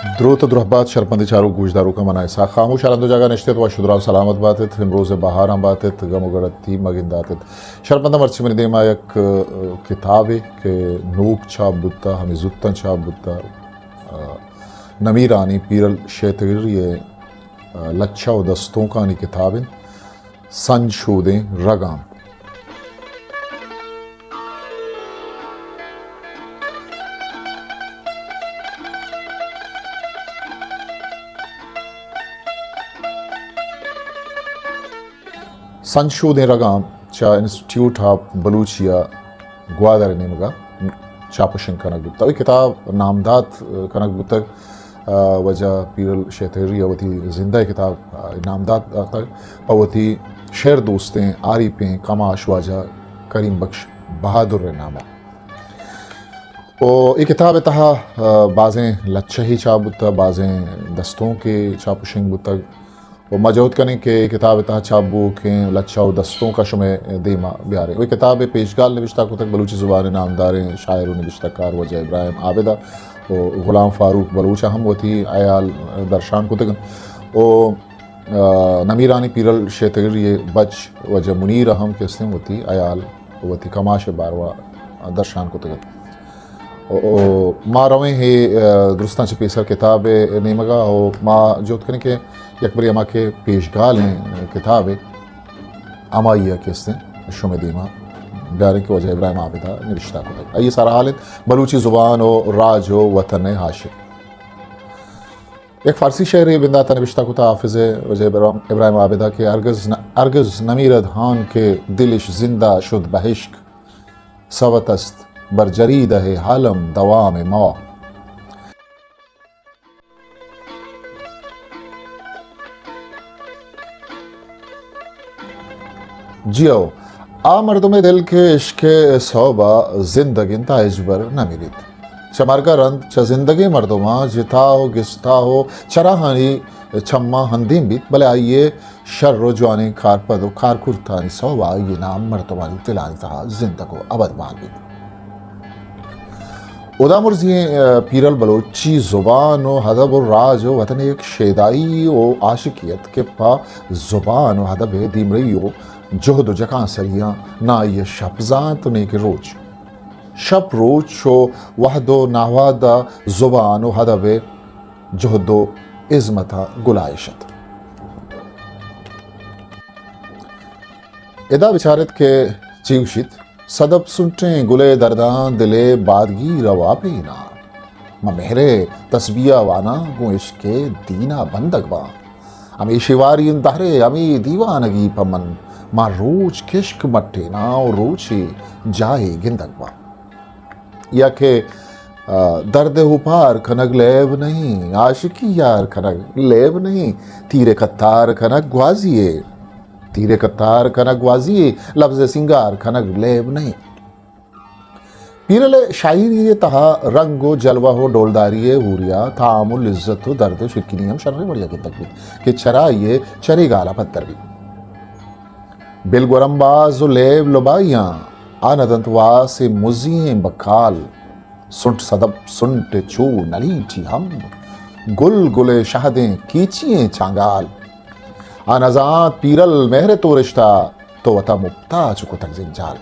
द्रोत द्रहबात शरपंदी चारू गुजदारू का मनाए सा खामोश आलंदो जागा नश्तेत व शुद्राव सलामत बातेत इमरोज बहार हम बातेत गमोगड़ती मगिंदातेत शरपंदा मर्ची मनी देमा एक किताबे के नूक छाप बुत्ता हमें जुत्तन छाप बुत्ता नमीरानी पीरल शेतगिर ये लच्छा व दस्तों का नी किताबें संशोदें रगाम संशोधन रगाम चा इंस्टीट्यूट ऑफ बलूचिया ग्वादर नेमगा चापशिंग कनक गुप्ता किताब नामदात कनक गुप्ता वजह पीरल शेतरी अवती जिंदा किताब नामदात तक अवती शेर दोस्तें आरिफें कमाश वाजा करीम बख्श बहादुर नामा और ये किताब तहा बाज़ें लच्छा ही चाप बुता बाज़ें दस्तों के चापशिंग बुता वो मजौद करें कि किताब तहा चाबू के लच्छा व दस्तों का शुमे देमा ब्यारे वही किताब पेशगाल नविश्ता को तक बलूची ज़ुबान नामदार शायर नविश्ताकार वजह इब्राहिम आबिदा और ग़ुलाम फ़ारूक बलूच हम वती आयाल दर्शान को तक ओ नमीरानी पीरल शेतगिर ये बच वजह मुनीर अहम के इसने वती आयाल वती कमाश बारवा दर्शान को तक माँ रवें है दुरुस्तान से पेशर किताब नेमगा और माँ जो करें कि यकबरी अमा के पेशगाल हैं किताब अमाइया के इसने शुमे दीमा ब्यारे की वजह इब्राहिम आबिदा निरिश्ता को तक ये सारा हालत बलूची ज़ुबान हो राज हो वतन हाशिर एक फ़ारसी शहर बिंदाता नविश्ता को हाफिज़ वजह इब्राहिम आबिदा के अर्गज़ नमीर धान के दिलिश जिंदा शुद बहिश्क सवतस्त बरजरीद है हालम दवा में मौ जियो आ मर्दुम दिल के इश्क सौबा जिंदगी ताइजबर न मिलित चमरगा रंद च जिंदगी मर्दुमा जिता हो गिस्ता हो चराहानी छम्मा हंदीम बीत भले आइए शर्रो जवानी खार पदो खार कुर्तानी सौबा ये नाम मर्दुमानी तिलानी तहा जिंदगो अबद मान बीत उदामुर्जी पीरल बलोची ज़ुबान व हदब और राज व वतन एक शेदाई व आशिकियत के पा ज़ुबान व हदब दीमरई व जोहद जका सरिया ना ये शब्जात ने के रोज शब रोज शो वहदो नावादा ज़ुबान व हदब जोहदो इज़मता गुलाइशत इदा विचारत के चीवशित सदब सुनटे गुले दरदान दिले बादगी रवा पीना मेहरे तस्बिया वाना गो इश्के दीना बंदगबा अमी शिवारी दहरे अमी दीवानगी पमन माँ रोज किश्क मट्टे ना और रोचे जाए गिंदगबा या के दर्द हुपार खनग लेब नहीं आशिकी यार खनग लेब नहीं तीरे कत्तार खनग ग्वाजिए तीरे कतार खनक वाजिए लफ्ज़ सिंगार खनक लेब नहीं पीरल शायरी तहा रंगो जलवा हो डोलदारी हुरिया तामुल इज्जत हो दर्द शिक्किनियम शर्रे बढ़िया की तकलीफ कि चरा ये चरे गाला पत्थर भी बिलगोरम्बाज लेब लुबाइया आनदंतवा से मुजिए बखाल सुंट सदब सुंट चू नलीठी हम गुल गुले शहदें कीचिए चांगाल आनजात पीरल मेहरे तो रिश्ता तो वता मुक्ता चुको तक जिंजाल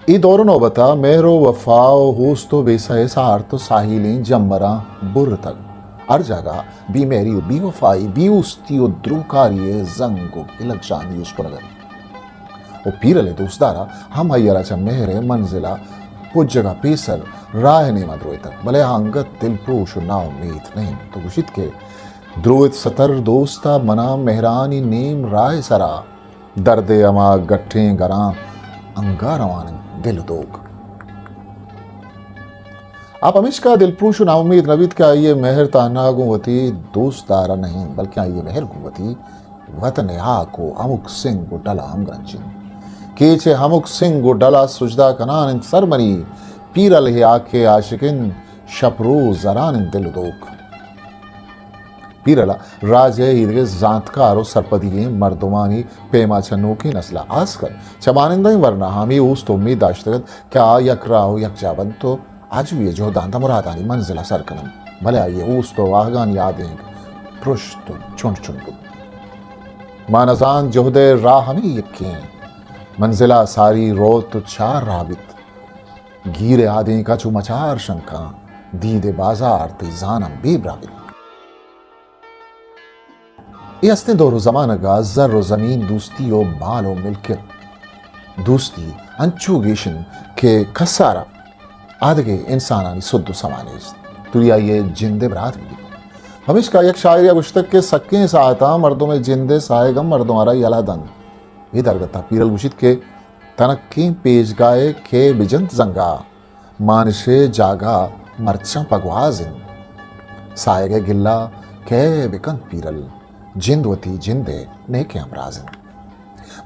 ई दौर नौबता मेहरो वफाओ होस तो बेसा सार तो साहिलें जमरा बुर तक हर जगह बी मेरी बी वफाई बी उस्ती द्रुकारी जंगो इलग जानी इसको नगर ओ पीरले दोस्तारा हम हयरा च मेहरे मंजिला पुज जगह पेसर राह ने मदरोय तक भले अंगत दिल प्रोश ना उम्मीद नहीं तो गुशित के द्रोहित सतर दोस्ता मना मेहरानी नीम राय सरा दर्द अमा गट्ठे गरा अंगा रवान दिल दोग आप अमिश का दिल प्रूश ना उम्मीद नवीद का ये मेहर ताना गुवती दोस्तारा नहीं बल्कि ये मेहर गुवती वतन हा को अमुक सिंह को डला हम ग्रंचिन केचे अमुक सिंह को डला सुजदा कनान सरमनी पीरल ही आखे आशिकिन शपरो जरान दिल दोग पीरला राजे ईदगे जातकारो सरपदी मर्दुमानी पेमा चन्नू की नस्ला आजकल चबानिंदा वरना हमी उस तो उम्मीद दाश्तगत क्या यक राहो यक जाबन तो आज भी जो दांता मुरादानी मंजिला सरकनम भले आइए ऊस तो वाहगान यादें पृष्ठ तो चुन चुन मानजान जोहदे राह हमें यकीन मंजिला सारी रोत तो चार राबित गीरे आदि का चुमचार शंका दीदे बाजार ते जानम बेब्राबित ये हस्ते दो जमाना का जर जमीन दोस्ती ओ माल ओ मिल्कियत दोस्ती अंचू गेशन के खसारा आदगे इंसानानी सुद्दु समानेज तुरिया ये जिंदे बरात भी हमेश का एक शायर या गुश्तक के सक्के साता मर्दों में जिंदे साएगम मर्दों आरा यलादन ये दरगता पीरल गुशित के तनक्की पेश गाए के बिजंत जंगा मानशे जागा मर्चा पगवाजिन साएगे गिल्ला के बिकन पीरल जिंदवती जिंदे ने के अमराजिन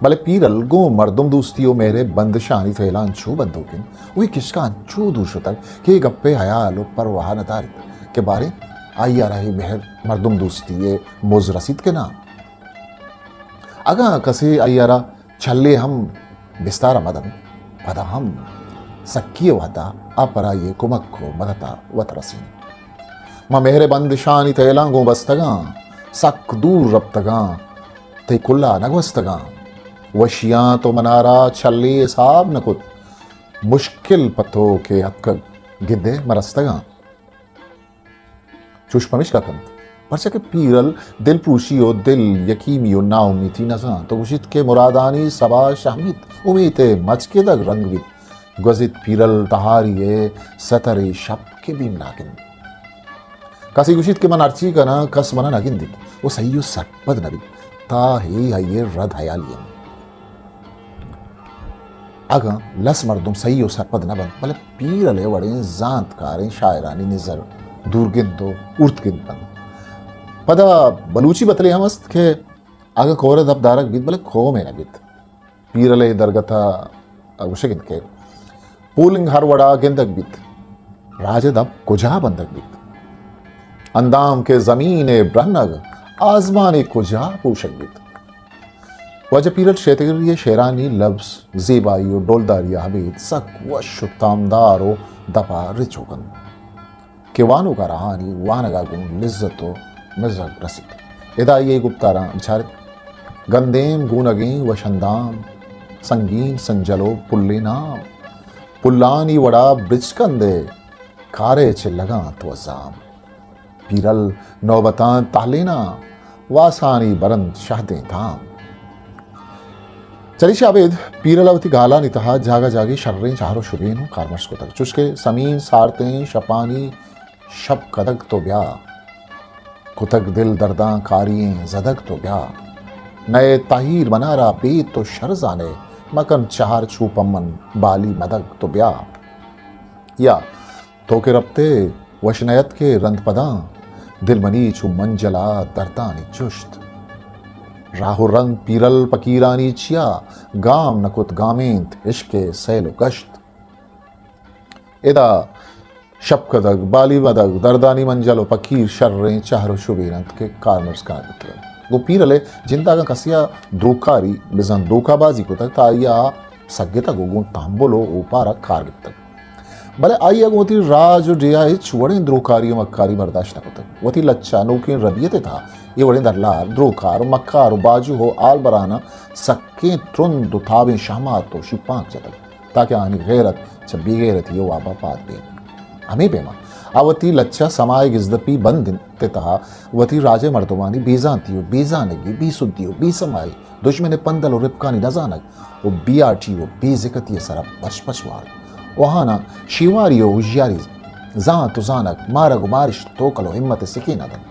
भले पीरल गो मर्दुम दोस्तियों मेरे बंदशानी थेलान छू बंदूकिन वही किसका छू दूशो तक के गप्पे हयालो परवाह नतारित के बारे आइया रही मेहर मर्दुम दोस्ती ये मोज रसीद के नाम अगा कसे आइयारा छल्ले हम बिस्तारा मदन पदा हम सक्किय वादा अपरा ये कुमक को मदता वतरसीन मा मेहरे बंदशानी थेलांगो बस्तगा सक दूर रब्तगा ते कुल्ला नगवस्तगा वशियां तो मनारा छल्ले साब नकुत मुश्किल पथो के हक गिद्दे मरस्तगा चुष्पमिश का कंत परचा के पीरल दिल प्रूशियो दिल यकीमियो ना उम्मीती नजा तो गुशित के मुरादानी सबा शामित उम्मीते मचके दग रंगवित गजित पीरल तहारिये सतरे शब के बीम नागिन कासी गुशित के मन अर्ची का ना कस मना नागिन दिक वो सही सटपद नबी ता ही हये रद हयालियन अगा लस मर्दुम सही सटपद नबन भले पीरले वड़े जांत कारें शायरानी निजर दूरगिंदो उर्तगिंदन पदा बलूची बतले हमस्त के आगा कोरे दब दारक बीत भले खो में नबित पीरले दरगता अगुशगिन के पूलिंग हर वड़ा गिंदक बीत राजे दब कुजा बंदक बीत अंदाम के जमीने ब्रनग आजमाने कुजा पूशक बीत वजह पीरल शेतगर ये शेरानी लफ्ज जेबाइयो डोलदारिया हबीत सक वश तामदारो दपा रिचोगन के वानो का रहानी वानगा गुण लिज्जतो मजहब रसिक इदा ये गुप्तारा बिचार गंदेम गुनगे वशंदाम संगीन संजलो पुल्ले नाम पुल्लानी वड़ा ब्रिजकंदे कारे चिल्लगा तो जाम पीरल नौबतान तालेना वासानी बरंद शाहदे धाम चली शाबेद पीरलावती गाला नितहा जागा जागी शर्रें चारो शुबेन कारमर्स को तक चुस्के समीन सारतें शपानी शब कदक तो ब्या कुतक दिल दर्दा कारियें जदक तो ब्या नए ताहीर बनारा बेत तो शरजाने मकन चार छूपमन बाली मदक तो ब्या या तो के रब्ते वशनयत के रंद पदा दिलमनी छू मंजला दर्दानी चुश्त राहु रंग पीरल पकीरानी चिया गाम नकुत गामेंत इश्के सैलो गश्त इदा शबकदग बाली वदग दर्दानी मंजलो पकीर शर्रें चारो शुबीरंत के कारमर्स का वो पीरले जिंदा का कसिया दोकारी बिजन दोकाबाजी को तक ताया सग्यता गुगुन तांबोलो ऊपारा कार तक भले आई अगोती राज डिया चुवड़े द्रोकारियों मक्कारी बर्दाश्त न तक वती लच्चा नौके रबियते था ये वड़े दरलार द्रोकार मक्कार बाजू हो आल बराना सक्के त्रुन दुथाबे शामात तो शिपांक जतक ताकि आनी गैरत छबी गैरत यो वाबा पात बे हमें बेमा आवती लच्चा समाय गिजदपी बंद तेता वती राजे मर्दवानी बेजांतियो बेजानगी बेसुद्दियो बेसमाय दुश्मने पंदल और रिपकानी नजानक वो बियाटी वो बेजिकती सरब पशपशवार वहाना शिवारियो हुजियारी जां तो जानक मारग मारिश तोकलो हिम्मत सिकी नदन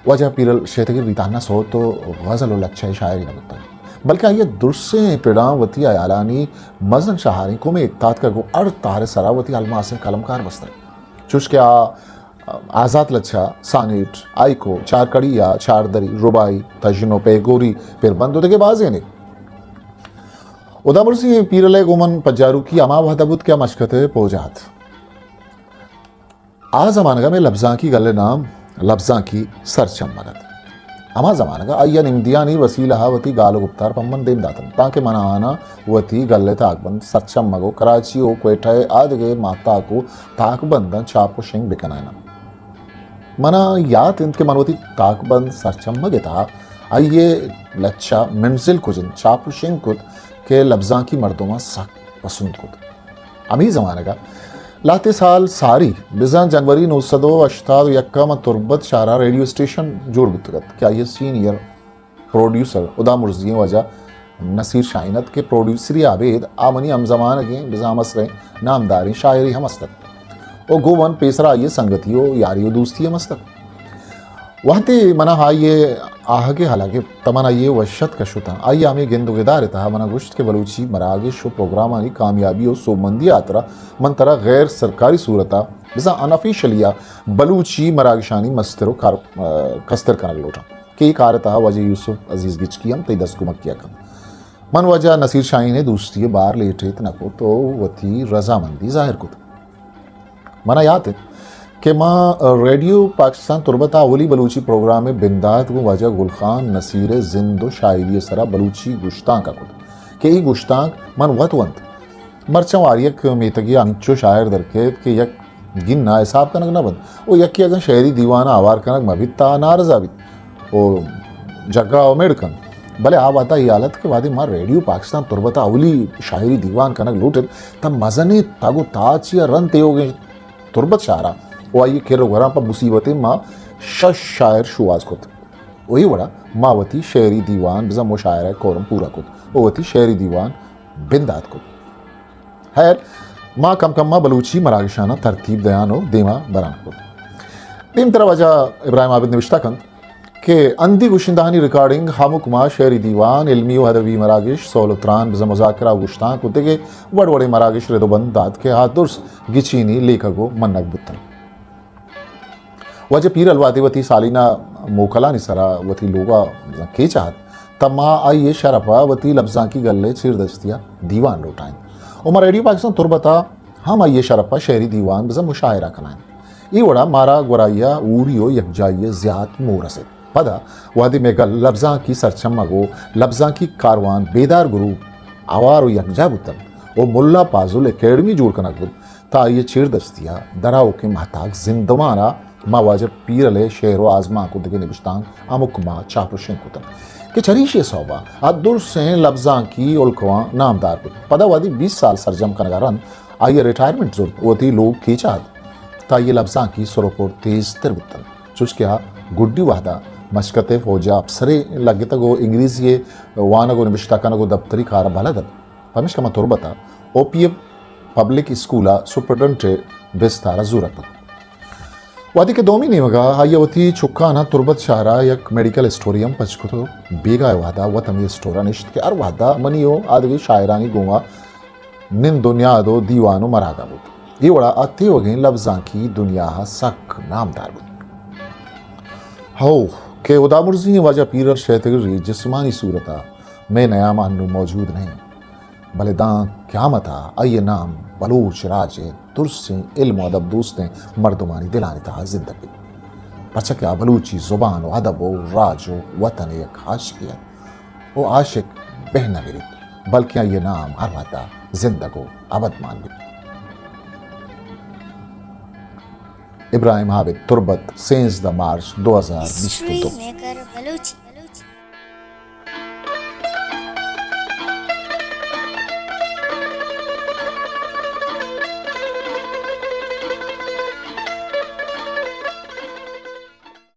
वजह पीरल शेतगिर बिताना सो तो गजल लच्छा शायरी नबता बल्कि ये दुर्से पिड़ावती आयालानी मजन शहारी को में इक्तात कर को अर्ध तारे सरावती अलमासे कलमकार बस्तर चुश क्या आज़ाद लच्छा सानिट आइको चार कड़िया चार दरी रुबाई तजनो पे गोरी फिर बंद होते के बाजे ने उदामुर सिंह पीरले गोमन पजारू की अमा वहदबुत क्या मशकते पोजात आ जमानगा में लफ्जा की गले नाम लफ्जा की सर चम्मनत अमा जमाना का अय्या निम्दियानी वसीला वती गालो गुप्तार पम्मन देम दातन ताके मनाना वती गल्ले ताकबंद सच्चम मगो कराची ओ क्वेटा आदगे माता को ताकबंद चापो शेंग बिकनाना मना यात इनके मनवती ताकबंद सरचम मगेता अये लच्छा मंजिल कुजिन चापो शेंग कुत के लफ्जा की मर्दों सक पसंद कुत अमी जमाने का लाते साल सारी बिजान जनवरी 1988 यक्का में तुरबत शारा रेडियो स्टेशन जोड़ बुतगत क्या ये सीनियर प्रोड्यूसर उदा मुर्जी वजह नसीर शाइनत के प्रोड्यूसरी आबेद आमनी हम जमान के बिजामस रहे नामदारी शायरी हम मस्तक ओ गोवन पेसरा ये संगतियों यारियों दोस्ती मस्तक वहते मना हाई ये आह के हालांकि तमना ये वशत कशुता आई आमी गेंदुगेदार था मना गुश्त के बलूची मरागे शो प्रोग्राम आनी कामयाबी और सोमंदी यात्रा मन तरह गैर सरकारी सूरता जैसा अनऑफिशियलिया बलूची मरागशानी मस्तरो कस्तर करने लोटा के कारता वजह यूसुफ अजीज गिच की हम तई 10 कुमक किया कम मन वजह नसीर शाही ने दूसरी बार लेटे इतना को तो वती रजामंदी जाहिर को मना याद है कि माँ रेडियो पाकिस्तान तुरबता अवली बलूची प्रोग्राम में बिंदात को वजह गुलखान नसीर जिंदो शायरी सरा बलूची गुश्तां का कुद के ही गुश्तां मन वत मरचा वारियक मेतगी अमिचो शायर दरके के यक गिनना हिसाब कनक न बंद वो यक अगर शहरी दीवाना आवार कनक मबिता नारजा भी वो जगह और मेड़कन भले आ बाता ये हालत के वादे माँ रेडियो पाकिस्तान तुरबता अवली शायरी दीवान कनक लूटे तब मजने तागो ताच या रन ते हो गए तुरबत शारा वो आइए खेरो घरा पर मुसीबतें माँ शश शायर शुआज खुद वही बड़ा मावती शेरी दीवान बिजा मुशायरा कोरम पूरा खुद वती शेरी दीवान बिंदात खुद खैर माँ कम कम माँ बलूची मरागशाना तरतीब दयानो देमा बरान खुद तीन तरह वजह इब्राहिम आबिद निविश्ता कंद के अंधी गुशिंदानी रिकॉर्डिंग हामुक माँ शेरी दीवान इल्मी व हदवी मरागिश सोलुत्रान बिजा मुजाकरा गुश्तां कुत्ते के बड़ बड़े मरागिश रेदोबंद दाद के हाथ दुर्स गिचीनी लेखगो मन्नक बुत्तन वजह पीर अलवादेवती सालिना मोकला निसरा वती लोगा के चाहत तब माँ आई ये शरफा वती लफ्जा की गल्ले चिर दस्तिया दीवान रोटाएं उमर रेडियो पाकिस्तान तुरबता हम आई ये शरफा शहरी दीवान बजा मुशायरा कनाएं ये वड़ा मारा गुराइया ऊरियो यकजाइय ज्यात मोरसे पदा वादी में गल लफ्जा की सरचम्मगो लफ्जा की कारवान बेदार गुरु आवार यकजा बुतन वो मुल्ला पाजुल एकेडमी जोड़ कनक बुत ता ये चिर दस्तिया दराओ के महताक जिंदमाना माँ वाजब पीर अले शेरो आजमा को दिखे निबिश्तांग अमुक माँ चापरुशें कुतन कि चरीशे सौबा अदुर से लफ्जा की उल्कवा नामदार कुत पदावादी 20 साल सरजम कनगारन आइए रिटायरमेंट जोर वती लोग की चाहत ता ये लफ्जा की सुरपोर तेज तिर बुतन चुच क्या गुड्डी वादा मशकते फौजा अफसरे लगे तगो इंग्रीजी वानगो निबिश्ता कनगो दफ्तरी कार भलदत पमिश कमा तुरबता ओपीएम पब्लिक स्कूला सुपरटेंडेंट बिस्तारा जूरत वादी के दोमी नहीं होगा हायवती चुक्काना तुरबत शारा यक मेडिकल स्टोरियम पचकुतो बेगा वादा वतमी स्टोरा निश्त के अर वादा मनियो आदगी शायरानी गोवा निन दुनिया दो दीवानो मरागा बुत ये वड़ा आते हो गए लफ्जा की दुनिया सक नामदार बुत हो के उदामुर्जी वजह पीरर शैतगरी जिस्मानी सूरता में नया मानू मौजूद नहीं भले दां क्या मता आइए नाम बलूच राजे तुरसें इल्म अदब दोस्तें मर्दमानी दिलाने था जिंदगी पचक क्या बलूची जुबान व अदब व राजो वतन एक आशिकियत वो आशिक बहना मेरी बल्कि ये नाम हर वादा जिंदगो अबद मान भी इब्राहिम आबिद तुरबत 16 मार्च 2022